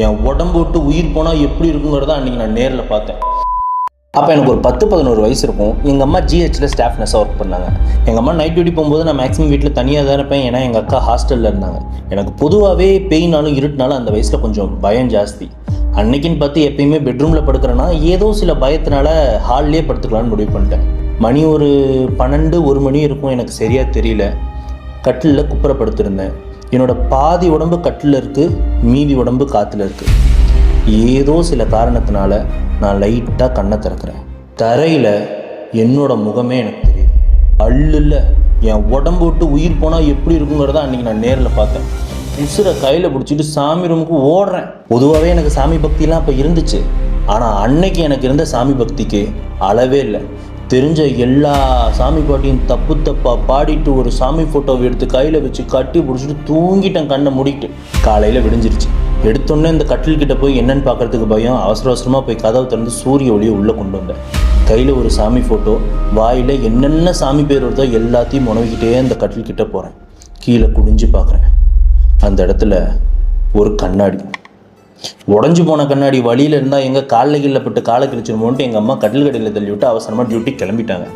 என் உடம்பு விட்டு உயிர் போனால் எப்படி இருக்குங்கிறத அன்றைக்கி நான் நேரில் பார்த்தேன். அப்போ எனக்கு ஒரு 10-11 வயசு இருக்கும். எங்கள் அம்மா ஜிஹெச்சில் ஸ்டாஃப் நர்ஸாக ஒர்க் பண்ணாங்க. எங்கள் அம்மா நைட் டியூட்டி போகும்போது நான் மேக்ஸிமம் வீட்டில் தனியாக தான் இருப்பேன். ஏன்னா எங்கள் அக்கா ஹாஸ்டலில் இருந்தாங்க. எனக்கு பொதுவாகவே பெயினாலும் இருட்டினாலும் அந்த வயசில் கொஞ்சம் பயம் ஜாஸ்தி. அன்னைக்குன்னு பார்த்து எப்பயுமே பெட்ரூமில் படுக்கிறேன்னா ஏதோ சில பயத்தினால ஹால்லேயே படுத்துக்கலான்னு முடிவு பண்ணிட்டேன். மணி ஒரு 12-1 மணி இருக்கும், எனக்கு சரியாக தெரியல. கட்டிலில் குப்புற படுத்திருந்தேன். என்னோடய பாதி உடம்பு கட்டில் இருக்குது, மீதி உடம்பு காற்றுல இருக்குது. ஏதோ சில காரணத்தினால நான் லைட்டாக கண்ணை திறக்கிறேன். தரையில் என்னோட முகமே எனக்கு தெரியுது. அள்ளில் என் உடம்பு விட்டு உயிர் போனால் எப்படி இருக்குங்கிறத அன்றைக்கி நான் நேரில் பார்த்தேன். உசுரை கையில் பிடிச்சிட்டு சாமி ரூமுக்கு ஓடுறேன். பொதுவாகவே எனக்கு சாமி பக்திலாம் அப்போ இருந்துச்சு. ஆனால் அன்னைக்கு எனக்கு இருந்த சாமி பக்திக்கு அளவே இல்லை. தெரிஞ்ச எல்லா சாமி பாட்டியும் தப்பு தப்பாக பாடிட்டு ஒரு சாமி ஃபோட்டோவை எடுத்து கையில் வச்சு கட்டி பிடிச்சிட்டு தூங்கிட்டேன். கண்ணை மூடிட்டு காலையில் விடிஞ்சிருச்சு. எடுத்தோன்னே இந்த கட்டில்கிட்ட போய் என்னென்னு பார்க்குறதுக்கு பயம். அவசரமாக போய் கதவை திறந்து சூரிய ஒளியை உள்ளே கொண்டு வந்தேன். கையில் ஒரு சாமி ஃபோட்டோ, வாயில் என்னென்ன சாமி பேர் வருதோ எல்லாத்தையும் உணவிக்கிட்டே அந்த கட்டில்கிட்ட போகிறேன். கீழே குனிஞ்சு பார்க்குறேன். அந்த இடத்துல ஒரு கண்ணாடி, உடஞ்சி போன கண்ணாடி. வழியில் இருந்தால் எங்கள் காலில் கீழே பட்டு காலை கிழிச்சிருமோன்ட்டு எங்கள் அம்மா கட்டில் கடையில் தள்ளி விட்டு அவசரமாக டியூட்டி கிளம்பிட்டாங்க.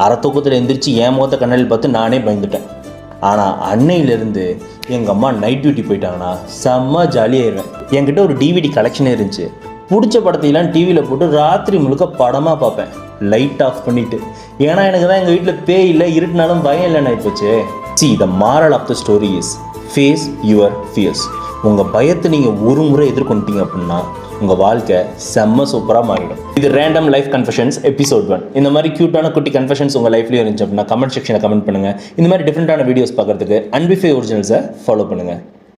அரை தூக்கத்தில் எந்திரிச்சு என் முகத்தை கண்ணாடியில் பார்த்து நானே பயந்துட்டேன். ஆனால் அன்னையிலேருந்து எங்கள் அம்மா நைட் டியூட்டி போயிட்டாங்கன்னா செம்ம ஜாலியாகிடுவேன். என்கிட்ட ஒரு டிவிடி கலெக்ஷனே இருந்துச்சு. பிடிச்ச படத்தையெல்லாம் டிவியில் போட்டு ராத்திரி முழுக்க படமாக பார்ப்பேன், லைட் ஆஃப் பண்ணிவிட்டு. ஏன்னா எனக்கு தான் எங்கள் வீட்டில் பேய் இல்லை, இருட்டினாலும் பயம் இல்லைன்னு ஆகிப்போச்சு. See, the moral of the story is face your fears. உங்கள் பயத்தை நீங்கள் ஒரு முறை எதிர்கொண்டீங்க அப்படின்னா உங்கள் வாழ்க்கை செம்ம சூப்பராக மாறிடும். இது ரேண்டம் லைஃப் கன்ஃபெஷன்ஸ் எபிசோட் 1. இந்த மாதிரி க்யூட்டான குட்டி கன்ஃபெஷன்ஸ் உங்கள் லைஃப்லேயும் இருந்துச்சு அப்படின்னா கமெண்ட் செக்ஷனில் கமெண்ட் பண்ணுங்கள். இந்த மாதிரி டிஃப்ரெண்ட்டான வீடியோஸ் பார்க்குறதுக்கு அன்பிஃபை ஒரிஜினல்ஸை ஃபாலோ பண்ணுங்கள்.